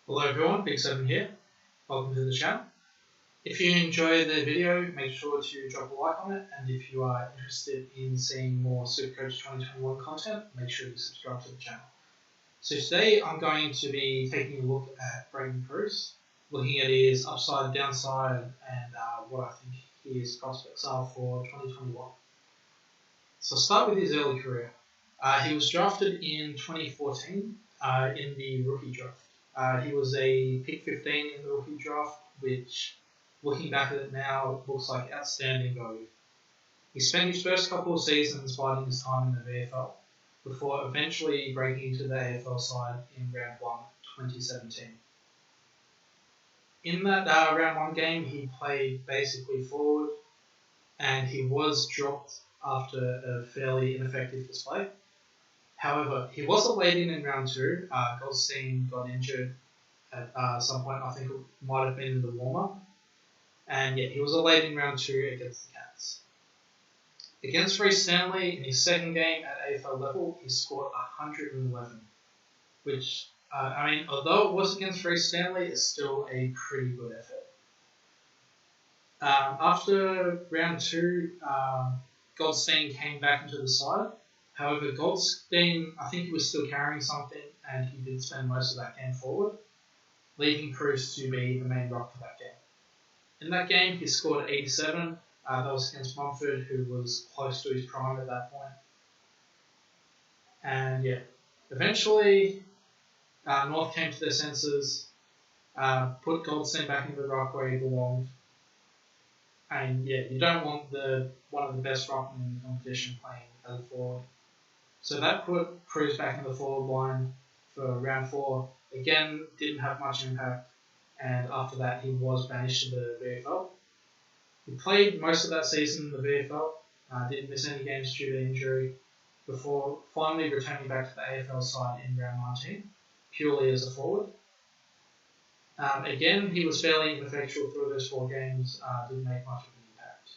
Hello everyone, Big 7 here. Welcome to the channel. If you enjoy the video, make sure to drop a like on it, and if you are interested in seeing more SuperCoach 2021 content, make sure to subscribe to the channel. So today I'm going to be taking a look at Brayden Preuss, looking at his upside, downside, and what I think his prospects are for 2021. So I'll start with his early career. He was drafted in 2014 in the rookie draft. He was a pick 15 in the rookie draft, which, looking back at it now, looks like outstanding value. He spent his first couple of seasons biding his time in the VFL, before eventually breaking into the AFL side in round 1, 2017. In that round 1 game, he played basically forward, and he was dropped after a fairly ineffective display. However, he was let in round 2. Goldstein got injured at some point. I think it might have been in the warm-up. And yeah, he was let in round 2 against the Cats. Against Reece Stanley, in his second game at AFL level, he scored 111. Which, although it was against Reece Stanley, it's still a pretty good effort. After round 2, Goldstein came back into the side. However, Goldstein, I think he was still carrying something, and he did spend most of that game forward, leaving Preuss to be the main rock for that game. In that game, he scored 87. That was against Mumford, who was close to his prime at that point. And yeah, eventually, North came to their senses, put Goldstein back into the rock where he belonged. And yeah, you don't want one of the best rockmen in the competition playing as a forward. So that put Preuss back in the forward line for round 4. Again, didn't have much impact, and after that he was banished to the VFL. He played most of that season in the VFL, didn't miss any games due to injury, before finally returning back to the AFL side in round 19, purely as a forward. Again, he was fairly ineffectual through those 4 games, didn't make much of an impact.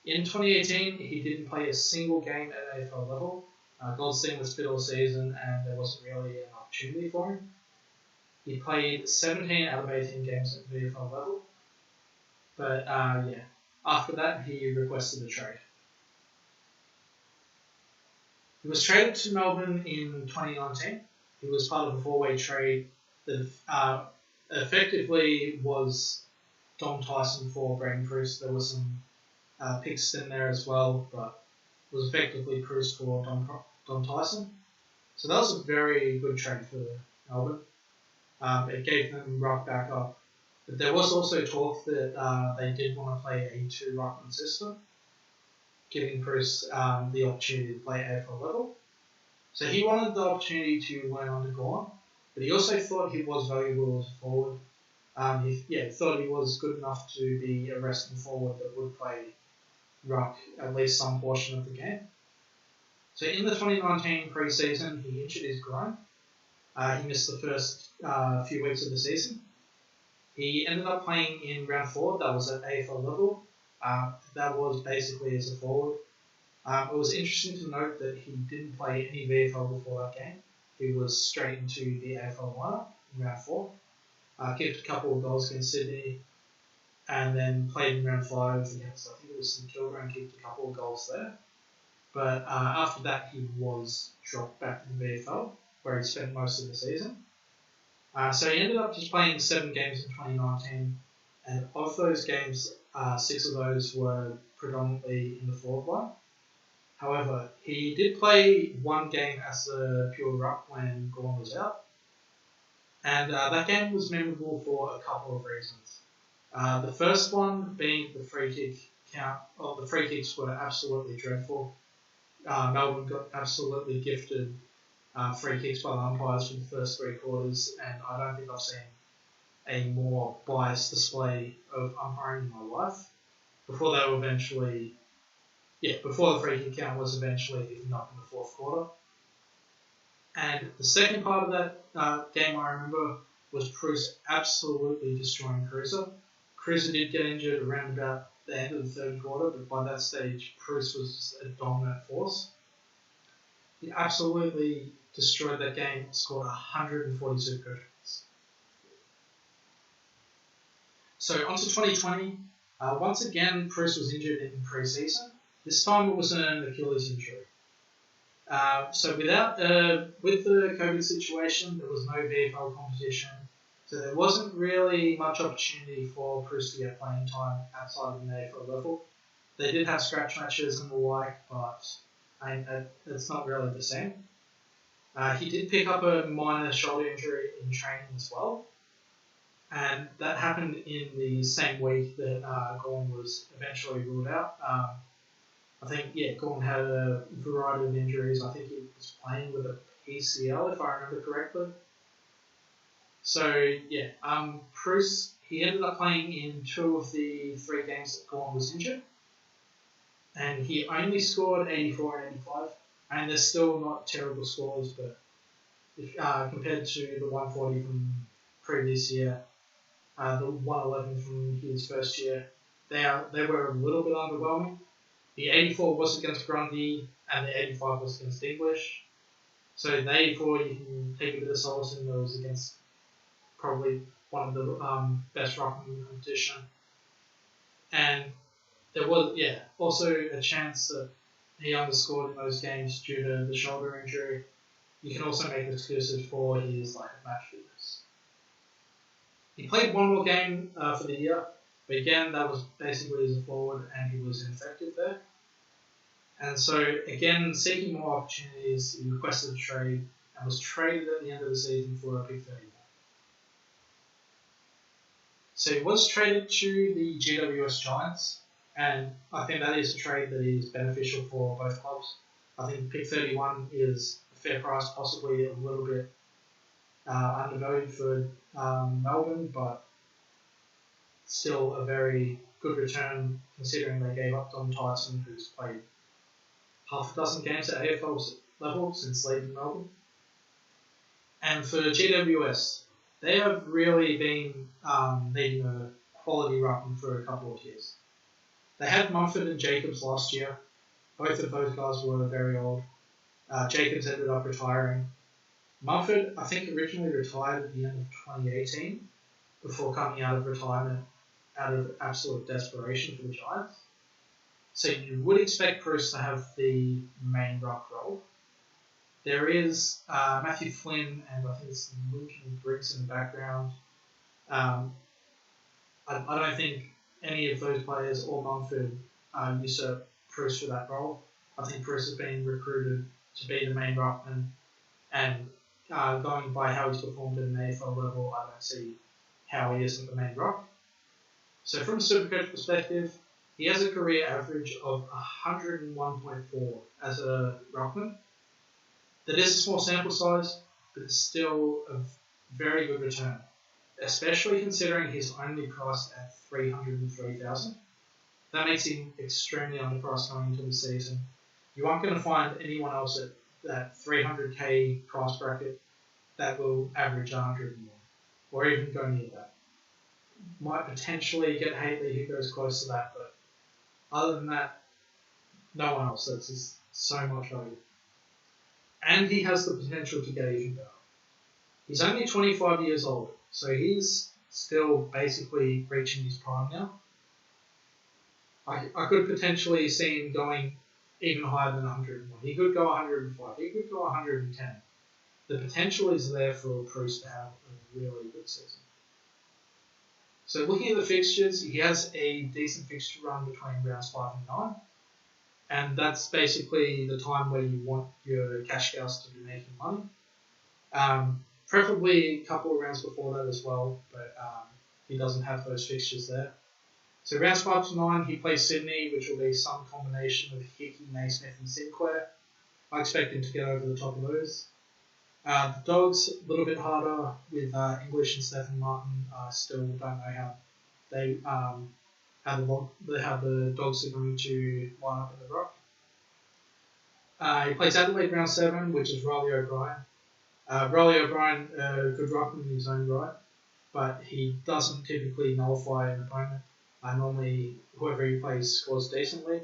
In 2018, he didn't play a single game at AFL level. Goldstein was fit all season, and there wasn't really an opportunity for him. He played 17 out of 18 games at VFL level, but after that he requested a trade. He was traded to Melbourne in 2019. He was part of a 4-way trade that effectively was Dom Tyson for Brayden Preuss. There were some picks in there as well, but it was effectively Preuss for Dom Tyson. So that was a very good trade for Melbourne. It gave them ruck back up. But there was also talk that they did want to play a 2 ruckman system, giving Preuss the opportunity to play AFL level. So he wanted the opportunity to learn under Gorn, but he also thought he was valuable as a forward. He thought he was good enough to be a resting forward that would play ruck at least some portion of the game. So in the 2019 pre-season, he injured his groin. He missed the first few weeks of the season. He ended up playing in round 4. That was at AFL level. That was basically as a forward. It was interesting to note that he didn't play any VFL before that game. He was straight into the AFL lineup in round 4. Kicked a couple of goals against Sydney, and then played in round 5 against, I think it was St Kilda, and kicked a couple of goals there. But after that, he was dropped back to the VFL, where he spent most of the season. So he ended up just playing 7 games in 2019, and of those games, 6 of those were predominantly in the forward line. However, he did play 1 game as a pure ruck when Gorn was out, and that game was memorable for a couple of reasons. The first one being the free kick count. Well, the free kicks were absolutely dreadful. Melbourne got absolutely gifted free kicks by the umpires for the first 3 quarters, and I don't think I've seen a more biased display of umpiring in my life. Before the free kick count was eventually given up in the 4th quarter. And the second part of that game I remember was Preuss absolutely destroying Cruiser. Cruiser did get injured around about the end of the 3rd quarter, but by that stage, Preuss was a dominant force. He absolutely destroyed that game, scored 142 goals. So on to 2020. Once again, Preuss was injured in pre-season. This time it was an Achilles injury. So with the COVID situation, there was no VFL competition, so there wasn't really much opportunity for Preuss to get playing time outside of the AFL level. They did have scratch matches and the like, but it's not really the same. He did pick up a minor shoulder injury in training as well, and that happened in the same week that Gorn was eventually ruled out. I think, Gorn had a variety of injuries. I think he was playing with a PCL, if I remember correctly. So, Preuss, he ended up playing in 2 of the 3 games that Gorn was injured. And he only scored 84 and 85. And they're still not terrible scores, but if, compared to the 140 from previous year, the 111 from his first year, they were a little bit underwhelming. The 84 was against Grundy, and the 85 was against English. So the 84, you can take a bit of solace in, that was against probably one of the best ruckmen in the competition. And there was, also a chance that he underscored in those games due to the shoulder injury. You can also make excuses for his lack of match fitness. He played 1 more game for the year, but again, that was basically as a forward, and he was ineffective there. And so, again, seeking more opportunities, he requested a trade and was traded at the end of the season for a pick 31. So he was traded to the GWS Giants, and I think that is a trade that is beneficial for both clubs. I think pick 31 is a fair price, possibly a little bit undervalued for Melbourne, but still a very good return considering they gave up Dom Tyson, who's played half a dozen games at AFL level since leaving Melbourne. And for GWS, they have really been needing a quality ruckman for a couple of years. They had Mumford and Jacobs last year. Both of those guys were very old. Jacobs ended up retiring. Mumford, I think, originally retired at the end of 2018 before coming out of retirement out of absolute desperation for the Giants. So you would expect Preuss to have the main ruck role. There is Matthew Flynn and I think it's Lincoln Briggs in the background. I don't think any of those players or Mumford usurp Preuss for that role. I think Preuss has been recruited to be the main ruckman, and going by how he's performed at an AFL level, I don't see how he isn't the main ruck. So from a SuperCoach perspective, he has a career average of 101.4 as a ruckman. That is a small sample size, but it's still a very good return, especially considering he's only priced at $303,000. That makes him extremely underpriced going into the season. You aren't going to find anyone else at that 300k price bracket that will average 100 more, or even go near that. Might potentially get Haley who goes close to that, but other than that, no one else. That's just so much value. And he has the potential to get even better. He's only 25 years old, so he's still basically reaching his prime now. I could potentially see him going even higher than 101. He could go 105. He could go 110. The potential is there for Preuss to have a really good season. So looking at the fixtures, he has a decent fixture run between rounds 5 and 9. And that's basically the time where you want your cash cows to be making money. Preferably a couple of rounds before that as well, but he doesn't have those fixtures there. So rounds 5 to 9, he plays Sydney, which will be some combination of Hickey, Naismith and Sinclair. I expect him to get over the top of those. The Dogs, a little bit harder with English and Stephen Martin. I still don't know how they how the Dogs are going to line up in the rock. He plays Adelaide round 7, which is Riley O'Brien. Riley O'Brien, good ruckman in his own right, but he doesn't typically nullify an opponent. Normally, whoever he plays scores decently.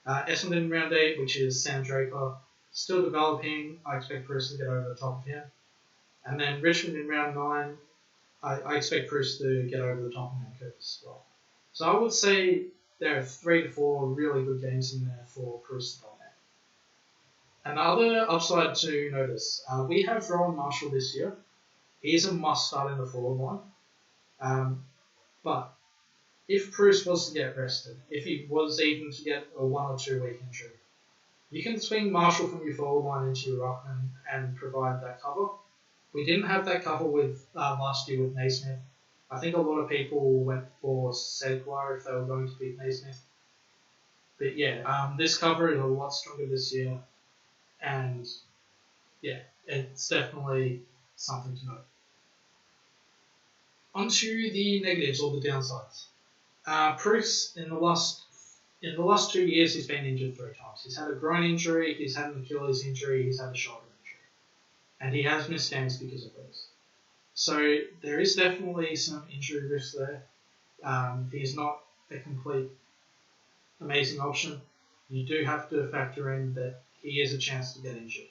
Essendon round 8, which is Sam Draper, still developing. I expect Preuss to get over the top of him. And then Richmond in round 9, I expect Preuss to get over the top of Mount Curtis as well. So I would say there are 3 to 4 really good games in there for Preuss to dominate. Another upside to notice, we have Rowan Marshall this year. He's a must start in the forward line. But if Preuss was to get rested, if he was even to get a 1 or 2 week injury, you can swing Marshall from your forward line into your ruckman and provide that cover. We didn't have that cover with last year with Naismith. I think a lot of people went for Segwar if they were going to beat Naismith. But yeah, this cover is a lot stronger this year. And yeah, it's definitely something to note. Onto the negatives or the downsides. Preuss in the last 2 years he's been injured 3 times. He's had a groin injury, he's had an Achilles injury, he's had a shoulder injury, and he has missed games because of those. So there is definitely some injury risk there. He's not a complete amazing option. You do have to factor in that he has a chance to get injured.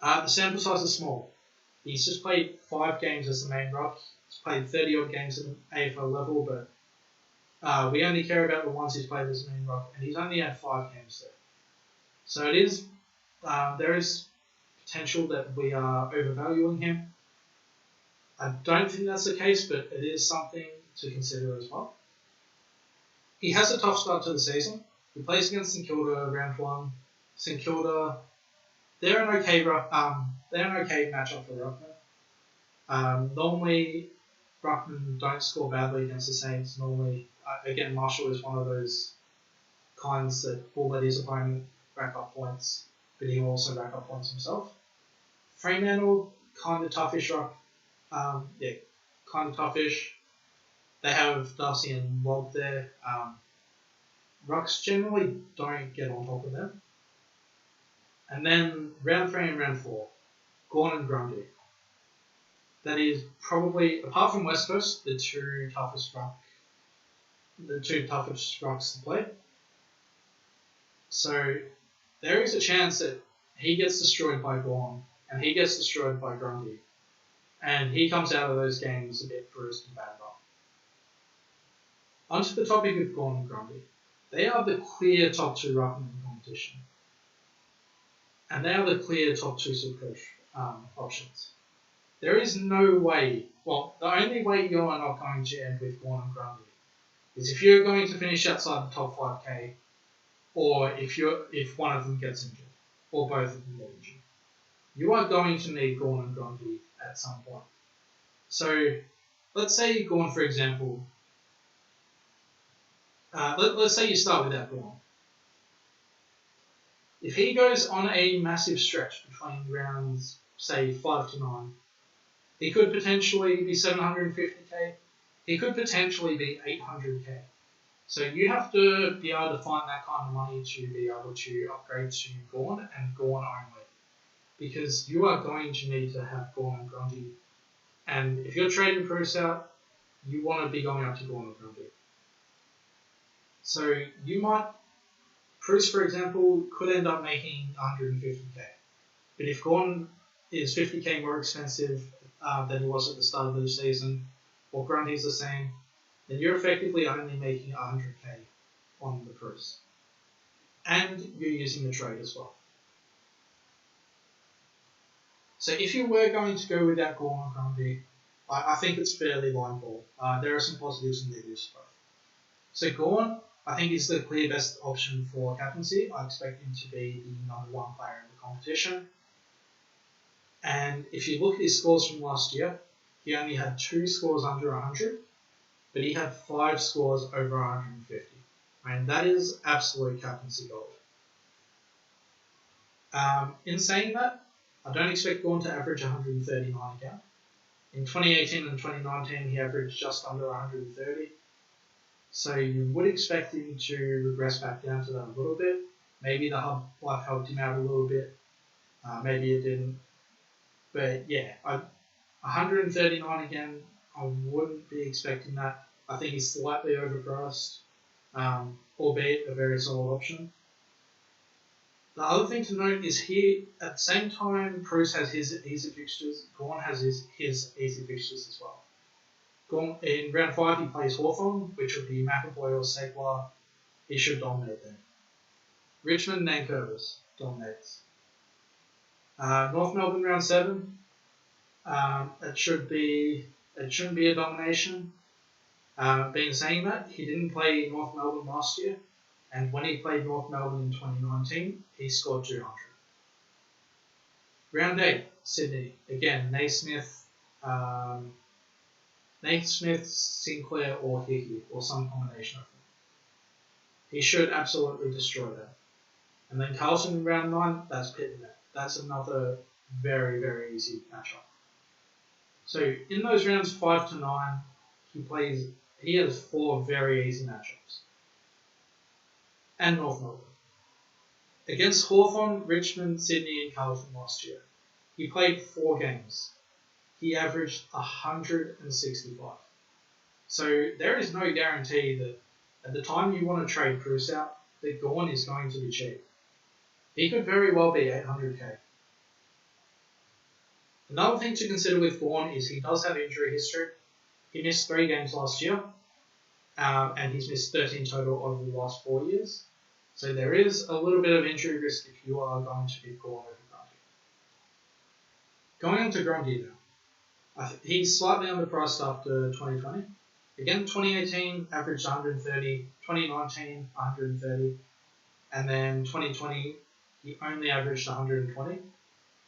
The sample size is small. He's just played 5 games as the main ruck. He's played 30 odd games at an AFL level, but we only care about the ones he's played as the main ruck, and he's only had 5 games there. So it is there is potential that we are overvaluing him. I don't think that's the case, but it is something to consider as well. He has a tough start to the season. He plays against St Kilda round 1. St Kilda, they're an okay matchup for Ruckman. Normally, Ruckman don't score badly against the Saints. Normally, again, Marshall is one of those kinds that will let his opponent rack up points, but he will also rack up points himself. Fremantle, kind of toughish ruck. Kind of toughish. They have Darcy and Lobb there. Rucks generally don't get on top of them. And then round 3 and round 4, Gawn and Grundy. That is probably, apart from West Coast, the two toughest rucks to play. So there is a chance that he gets destroyed by Gawn and he gets destroyed by Grundy. And he comes out of those games a bit bruised and battered up. Onto the topic of Gawn and Grundy. They are the clear top 2 ruckmen in the competition. And they are the clear top 2 SuperCoach options. There is no way, well, the only way you are not going to end with Gawn and Grundy is if you're going to finish outside the top 5k, or if one of them gets injured, or both of them get injured. You are going to need Gawn and Grundy at some point. So, let's say Gawn, for example, let's say you start without Gawn. If he goes on a massive stretch between rounds, say 5 to 9, he could potentially be 750k. He could potentially be 800k. So you have to be able to find that kind of money to be able to upgrade to Gawn and Gawn only. Because you are going to need to have Gawn and Grundy. And if you're trading Preuss out, you want to be going up to Gawn and Grundy. So Preuss, for example, could end up making 150k. But if Gawn is 50k more expensive than he was at the start of the season, or Grundy's the same, then you're effectively only making 100k on the Preuss. And you're using the trade as well. So if you were going to go without Gawn and Grundy, I think it's fairly line ball. There are some positives and negatives both. So Gawn, I think, is the clear best option for captaincy. I expect him to be the number 1 player in the competition. And if you look at his scores from last year, he only had 2 scores under 100, but he had 5 scores over 150. And that is absolute captaincy gold. In saying that, I don't expect Gawn to average 139 again. In 2018 and 2019, he averaged just under 130. So you would expect him to regress back down to that a little bit. Maybe the hub life helped him out a little bit. Maybe it didn't. But yeah, 139 again, I wouldn't be expecting that. I think he's slightly overpriced, albeit a very solid option. The other thing to note is here, at the same time, Preuss has his easy fixtures, Gawn has his easy fixtures as well. Gawn, in round 5, he plays Hawthorn, which would be McAvoy or Segler. He should dominate them. Richmond, Nankervis dominates. North Melbourne, round 7. It shouldn't be a domination. Being saying that, he didn't play North Melbourne last year, and when he played North Melbourne in 2019, he scored 200. Round 8, Sydney. Again, Naismith, Sinclair, or Hickey, or some combination of them. He should absolutely destroy them. And then Carlton in round 9, that's Pittman. That's another very, very easy matchup. So in those rounds 5 to 9, he has 4 very easy matchups. And North Melbourne. Against Hawthorn, Richmond, Sydney, and Carlton last year, he played 4 games. He averaged 165. So there is no guarantee that at the time you want to trade Preuss out, that Gawn is going to be cheap. He could very well be 800k. Another thing to consider with Gawn is he does have injury history. He missed 3 games last year, and he's missed 13 total over the last 4 years. So there is a little bit of injury risk if you are going to be Gawn over Grundy. Going on to Grundy now. He's slightly underpriced after 2020. Again, 2018 averaged 130, 2019 130, and then 2020 he only averaged 120.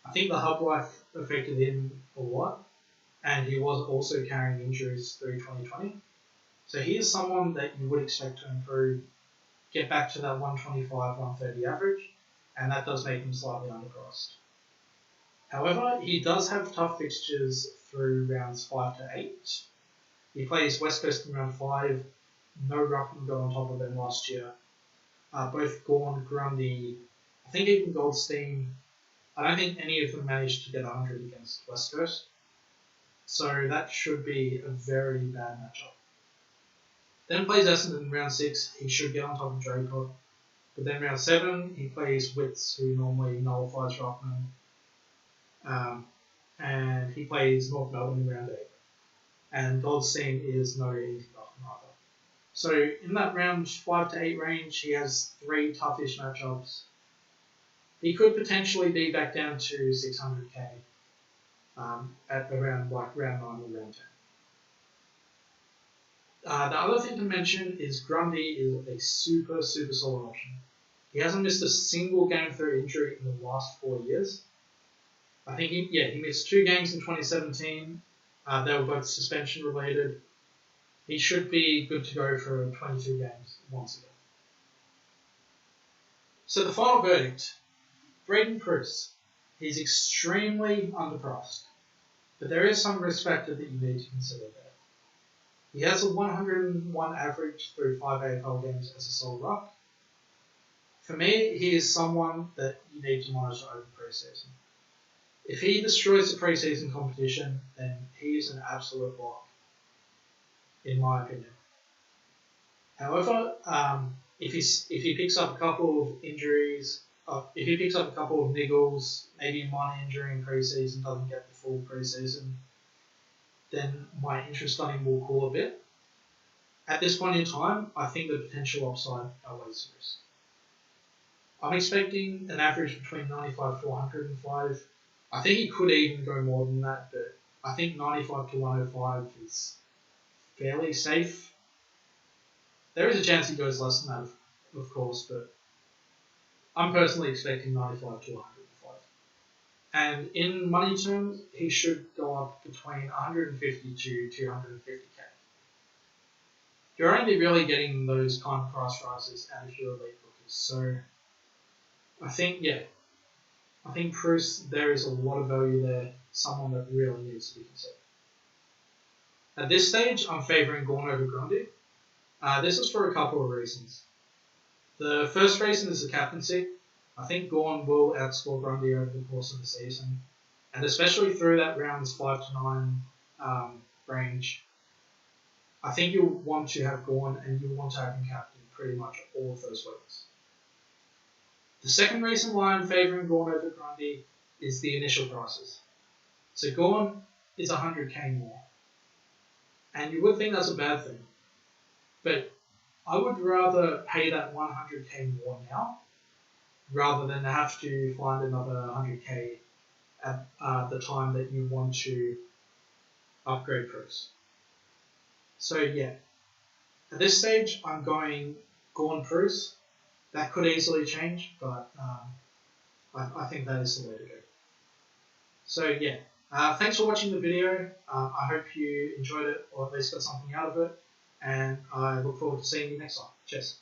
I think the hub life affected him a lot, and he was also carrying injuries through 2020. So he is someone that you would expect to improve, get back to that 125, 130 average, and that does make him slightly underpriced. However, he does have tough fixtures through rounds 5 to 8. He plays West Coast in round 5. No Ruckman got on top of them last year. Both Gawn, Grundy, I think even Goldstein. I don't think any of them managed to get 100 against West Coast. So that should be a very bad matchup. Then plays Essendon in round 6. He should get on top of Draycott. But then round 7, he plays Witts, who normally nullifies Ruckman. And he plays North Melbourne in round 8. And Goldstein is no easy Ruckman either. So in that round 5 to 8 range, he has 3 toughish matchups. He could potentially be back down to 600k at around round 9 or round 10. The other thing to mention is Grundy is a super, super solid option. He hasn't missed a single game through injury in the last 4 years. I think he missed 2 games in 2017. They were both suspension related. He should be good to go for 22 games once again. So the final verdict, Brayden Preuss. He's extremely underpriced, but there is some risk factor that you need to consider there. He has a 101 average through 5 AFL games as a sole ruck. For me, he is someone that you need to monitor over pre-season. If he destroys the pre-season competition, then he is an absolute lock, in my opinion. However, if he picks up a couple of injuries, if he picks up a couple of niggles, maybe a minor injury in pre-season, doesn't get the full pre-season, then my interest on him will cool a bit. At this point in time, I think the potential upside outweighs the risk. I'm expecting an average between 95 to 105. I think he could even go more than that, but I think 95 to 105 is fairly safe. There is a chance he goes less than that, of course, but I'm personally expecting 95 to 105. And in money terms, he should go up between 150 to 250k. You're only really getting those kind of price rises out of your elite bookers. So I think Preuss, there is a lot of value there, someone that really needs to be considered. At this stage, I'm favouring Gawn over Grundy. This is for a couple of reasons. The first reason is the captaincy. I think Gawn will outscore Grundy over the course of the season, and especially through that rounds 5 to 9 range. I think you'll want to have Gawn and you'll want to have him captain pretty much all of those weeks. The second reason why I'm favouring Gawn over Grundy is the initial prices. So Gawn is 100k more. And you would think that's a bad thing. But I would rather pay that 100k more now rather than have to find another 100k at the time that you want to upgrade Preuss. So yeah, at this stage I'm going Gawn Preuss. That could easily change, but I think that is the way to go. So yeah, thanks for watching the video. I hope you enjoyed it or at least got something out of it, and I look forward to seeing you next time. Cheers.